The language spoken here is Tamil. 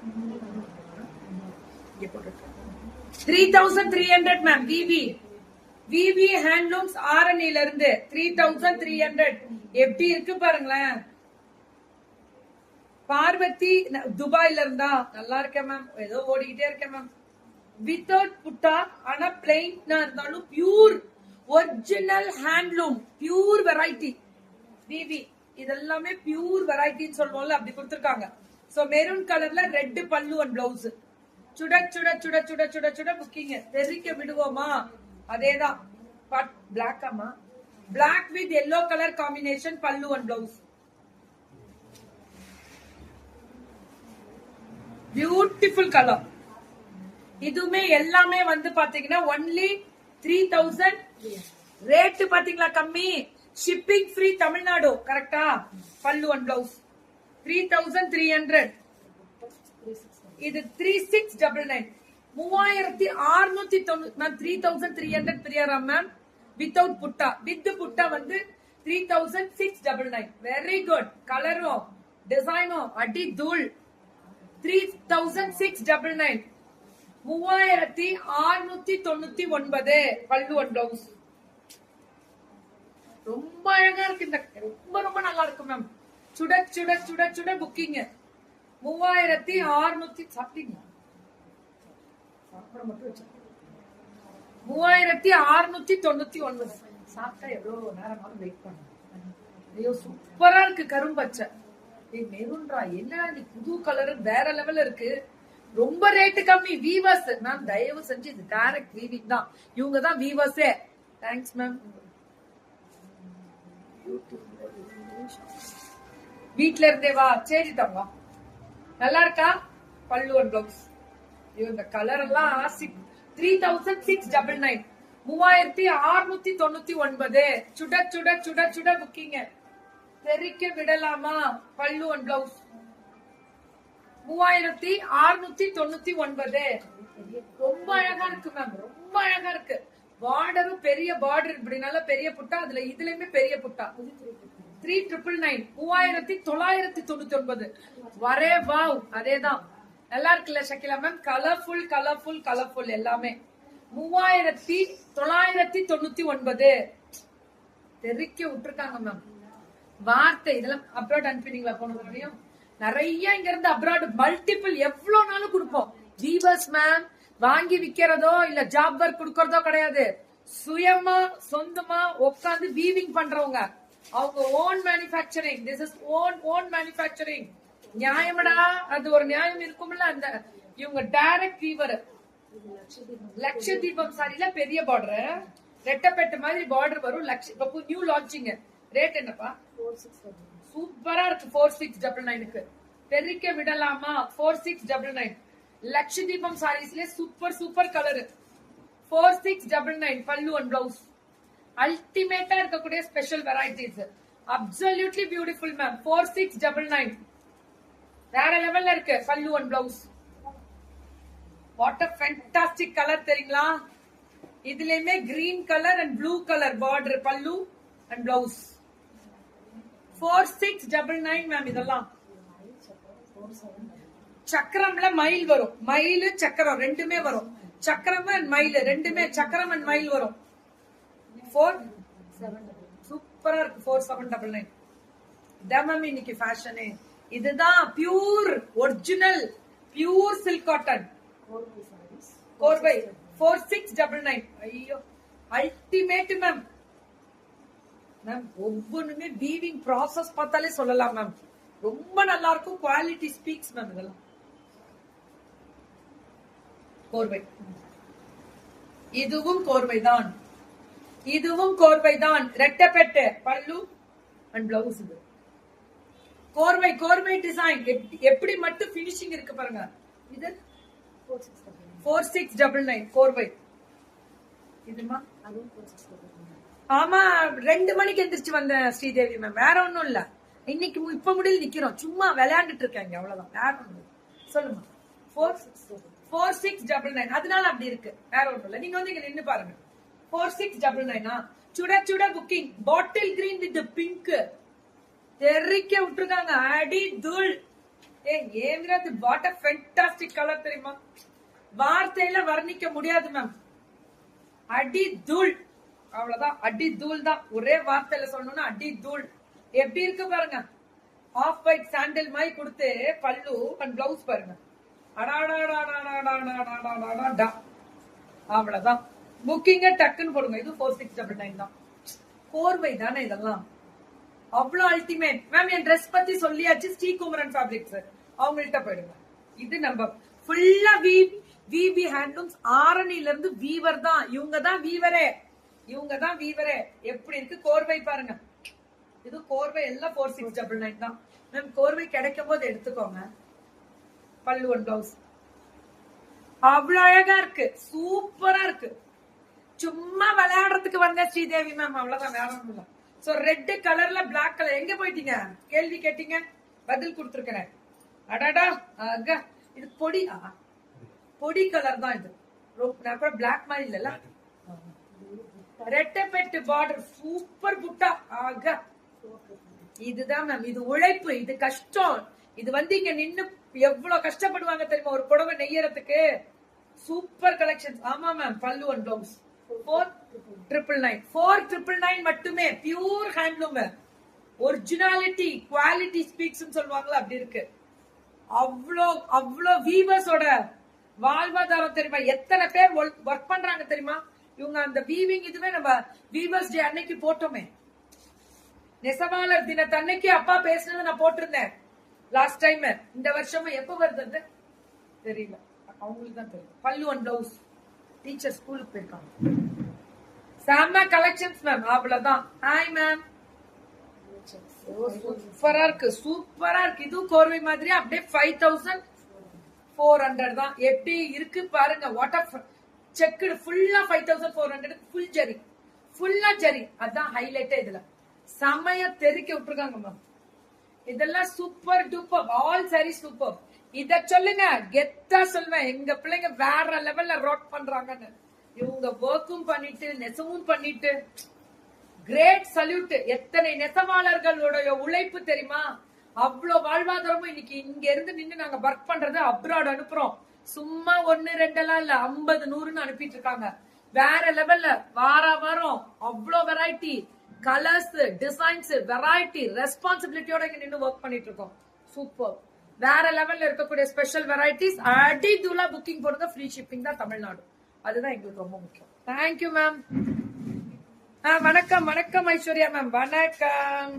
$3,300 மேம். விவி ஹேண்ட்லூம்ஸ் ஆரணில இருந்து 3,300 எப்படி இருக்கு பாருங்களேன். பார்வதி துபாயில இருந்தா நல்லா இருக்கேன் மேம். ஏதோ ஓடிக்கிட்டே இருக்கேன் மேம். வித்தவுட் புட்டா ஆனா பிளைன் இருந்தாலும் pure original handloom pure variety. விவி இதெல்லாமே பியூர் வெரைட்டின்னு சொல்லுவோம்ல, அப்படி கொடுத்திருக்காங்க. சோ மெரூன் கலர்ல ரெட் பல்லு அண்ட் பிளவுஸ். சுட சுட சுட சுட சுட சுட புக்கிங்க. தெரிக்க விடுவோமா? அதேதான். பிளாக் ஆமா, black with yellow colour combination pallu and blouse. Beautiful colour. இதுமே எல்லாமே வந்து பாத்தீங்கன்னா ஒன்லி 3,000. ரேட் பாத்தீங்களா கம்மி. Shipping free Tamil Nadu. கரெக்டா? Pallu and blouse 3,300. இது 3699. 3690 மேம். 3,300 பிரியாராம் மேம். வித்தவுட் புட்டா. வித் புட்டா வந்து 3,699. Very good. கலரும் டிசைனும் அடி தூள். 3,699. 3,699 பல்லு அண்ட் பிளவுஸ். ரொம்ப அழகா இருக்கு. இந்த ரொம்ப ரொம்ப நல்லா இருக்கு மேம். சுட சுட சுட சுட புக்கிங். 3,600 சாப்பிட்டீங்களா? 3,699 சாப்பிட்டா எவ்வளவு நேரம் வெயிட் பண்ண. ஐயோ சூப்பரா இருக்கு. கரும்பச்சை மெரூன்ரா. என்ன நீ புது கலர் வேற லெவல்ல இருக்கு. ரொம்ப ரேட்டு கம்மி. வீவர்ஸ் மேம் தயவு செஞ்சு இது டைரக்ட் வீவிங் தான். இவங்க தான் வீவர்ஸே. Thanks ma'am. வீட்ல இருந்தே வா. சரி தங்க நல்லா இருக்கா? பல்லு அண்ட் பிளவுஸ். இந்த கலர் எல்லாம் 3,699. 3,699. சுட சுட சுட சுட புக்கிங்க. தெரிக்க விடலாமா? பல்லு அண்ட் பிளவுஸ் 3,699. ரொம்ப அழகா இருக்கு மேம். ரொம்ப அழகா இருக்கு. பார்டரும் பெரிய பார்டர். இப்படி நல்ல பெரிய புட்டா. அதுல இதுலயுமே பெரிய புட்டா. 3,999. 3,999. வரே வாவ். அதேதான். நல்லா இருக்குல்ல Shakeela ma'am? Colourful colourful colourful எல்லாமே. 3,999. தெரிக்க விட்டுருக்காங்க மேம். வார்த்தை இதெல்லாம் அப்ராட் அனுப்பினீங்களா? போன முடியும் நிறைய இங்க இருந்து அப்ராட் மல்டிபிள் எவ்வளவு நாளும் கொடுப்போம். வீவர்ஸ் மேம் வாங்கி விக்கிறதோ இல்ல ஜாப் ஒர்க் கொடுக்கறதோ கிடையாது. சுயமா சொந்தமா உட்காந்து வீவிங் பண்றவங்க. அவங்க own manufacturing. This is own manufacturing. நியாயமடா? அது ஒரு நியாயம் இருக்கும்ல. அந்த இவங்க டைரக்ட் வீவர். லட்சதீபம் சாரில பெரிய பார்டர். ரெட்டப்பெட்ட மாதிரி பார்டர் வரும். New launching. ரேட் என்னப்பா? சூப்பரா இருக்கு. 4,699. தெரிக்க விடலாமா? 4,699. லட்சதீபம் சாரீஸ்ல சூப்பர் சூப்பர் கலர். 4,699 பல்லு அண்ட் பிளவுஸ். அல்டிமேட்டா இருக்கக்கூடிய special varieties. Absolutely beautiful ma'am. 4,699. வேற லெவல்ல இருக்கு பல்லு and blouse. What a fantastic colour தெரியுங்களா? இதுலயுமே green colour and blue colour border பல்லு அண்ட் பிளவுஸ். 4,699 மேம். இதெல்லாம் சக்கரம்ல மயில் வரும். மயில் சக்கரம் ரெண்டுமே வரும். சக்கரம் அண்ட் மயில் ரெண்டுமே. சக்கரம் அண்ட் மயில் வரும். 4,700. சூப்பரா இருக்கு. 4,799. இதான் இன்னைக்கு ஃபேஷனே. இதுதான் pure original pure silk cotton. கோர்வை 4,699. ஐயோ அல்டிமேட் மேம். மேம் ஒவ்வொன்றுமே வீவிங் ப்ராசஸ் பார்த்தாலே சொல்லலாம் மேம். ரொம்ப நல்லா இருக்கும். Quality speaks ma'am. இதெல்லாம் கோர்வை. இதுவும் கோர்வைதான். இதுவும் கோர்வைதான். ரெட்டப்பெட்டு பல்லு அண்ட் பிளவுஸ். இது கோர்வை. கோர்வை டிசைன் எப்படி மட்டும் பினிஷிங் இருக்கு பாருங்க. இது 4,699 கோர்வை. இதுமா ஆமா 2 மணிக்கு எந்திரிச்சு வந்த ஸ்ரீதேவி மேம். வேற ஒண்ணும் இல்ல. இன்னைக்கு இப்ப முடியல நிக்கிறோம். சும்மா விளையாண்டுட்டு இருக்காங்க அவ்வளவுதான். வேற ஒண்ணும் சொல்லுமா. 4,699. அதனால அப்படி இருக்கு. வேற ஒண்ணும் இல்ல. நீங்க வந்து இங்க நின்னு பாருங்க. 4,699. சுட சுட booking. Bottle green with pink. தெரிக்க விட்டுருக்காங்க. அடி தூள். ஏந்திரது வாட் அ ஃபென்டாஸ்டிக் கலர் தெரியுமா, வார்த்தையில வர்ணிக்க முடியாது மேம். அடி தூள், அவ்வளவுதான், அடி தூள் தான். ஒரே வார்த்தையில சொல்லணும்னா அடி தூள். எப்படி இருக்கு பாருங்க, ஆஃப் ஒயிட் சாண்டில் மாதிரி கொடுத்து பல்லு அண்ட் பிளவுஸ் பாருங்க. அவ்வளவுதான். புக்கிங்க டக்குன்னு போடுங்க. இது 4699 தான். கோர்வை தானே இதெல்லாம், அவ்வளவு அல்டிமேட். மேம் என் ட்ரெஸ் பத்தி சொல்லியாச்சு. ஸ்ரீகுமரன் ஃபேப்ரிக்ஸ் அவங்கள்ட்ட போயிடுங்க. இது நம்ம ஃபுல்லா விவி ஹேண்ட்லூம்ஸ். ஆரணில இருந்து வீவர் தான், இவங்க தான் வீவரே, இவங்க தான் வீவரே. எப்படி இருக்கு கோர்வை பாருங்க. இது கோர்வை எல்லாம் 4699 தான் மேம். கோர்வை கிடைக்கும் போது எடுத்துக்கோங்க. பல்லு ஒன் பிளவுஸ் அவ்வளவு அழகா இருக்கு, சூப்பரா இருக்கு. சும்மா விளையாடுறதுக்கு வந்த ஸ்ரீதேவி மேம், அவ்வளவுதான், வேற ஒண்ணும் இல்ல. சோ ரெட் கலர்ல பிளாக் கலர். எங்க போயிட்டீங்க, கேள்வி கேட்டீங்க, பதில் கொடுத்துருக்கிறேன். அடாடா, இது பொடி, பொடி கலர் தான் இது. பிளாக் மாதிரி இல்லல்ல. ரெட்டப்பெட்டு பார்டர், சூப்பர் புட்டா. இதுதான் மேம், இது உழைப்பு, இது கஷ்டம். இது வந்து இங்க நின்னு எவ்வளவு கஷ்டப்படுவாங்க தெரியுமா ஒரு புடவை நெய்யறதுக்கு. Super collections. ஆமா மேம், பல்லு ஒன் பிளவுஸ் 4999. 4999 மட்டுமே. Pure handloom, originality, quality speaks சொல்லுவாங்களா, அப்படி இருக்கு. அவ்வளோ வீவர்ஸோட வாழ்வாதாரம் தெரியுமா, எத்தனை பேர் ஒர்க் பண்றாங்க தெரியுமா இவங்க. அந்த வீவிங் இதுவே நம்ம வீவர்ஸ் டே அன்னைக்கு போட்டோமே, நெசவாளர் தினத்தன்னைக்கு அப்பா பேசுனது நான் போட்டிருந்தேன் லாஸ்ட் டைம். இந்த வருஷமும் எப்ப வருது தெரியல, அவங்களுக்கு தான் தெரியும். பல்லு ஒன் பிளவுஸ். டீச்சர் ஸ்கூலுக்கு போயிருக்காங்க. சாம கலெக்ஷன்ஸ் மேம், அவ்வளவுதான். ஹாய் மேம், சூப்பரா இருக்கு, சூப்பரா இருக்கு. இது கோர்வை மாதிரி அப்படியே 5400 தான். எப்படி இருக்கு பாருங்க. வாட்டர் செக்குடு ஃபுல்லா 5400, ஃபுல் ஜரி, ஃபுல்லா ஜரி. அதான் ஹைலைட்டே இதுல. செமையா தெறிக்க விட்டுருக்காங்க மேம். இதெல்லாம் super duper, all sorry super. இத சொல்லுங்க, கெத்தா சொல்லுவேன், எங்க பிள்ளைங்க வேற லெவல்ல ரோட் பண்றாங்கன்னு. இவங்க ஒர்க்கும் பண்ணிட்டு நெசவும் பண்ணிட்டு கிரேட் சல்யூட். எத்தனை நெசவாளர்களுடைய உழைப்பு தெரியுமா. அவ்வளவு வாழ்வாதாரமும் இன்னைக்கு இங்க இருந்து நின்று நாங்க ஒர்க் பண்றது அப்ராட் அனுப்புறோம். சும்மா 1 2 எல்லாம் இல்ல, 50 100ன்னு அனுப்பிட்டு இருக்காங்க. வேற லெவல்ல வாரம் அவ்வளவு வெரைட்டி கலர்ஸ், டிசைன்ஸ், வெரைட்டி, ரெஸ்பான்சிபிலிட்டியோட இங்க நின்று ஒர்க் பண்ணிட்டு இருக்கோம். சூப்பர், வேற லெவல்ல இருக்கக்கூடிய ஸ்பெஷல் வெரைட்டிஸ். அடி தூளா புக்கிங் போடுங்க. ஃப்ரீ ஷிப்பிங் தான் தமிழ்நாடு. அதுதான் எங்களுக்கு ரொம்ப முக்கியம். Thank you ma'am. வணக்கம், வணக்கம் ஐஸ்வர்யா மேம், வணக்கம்.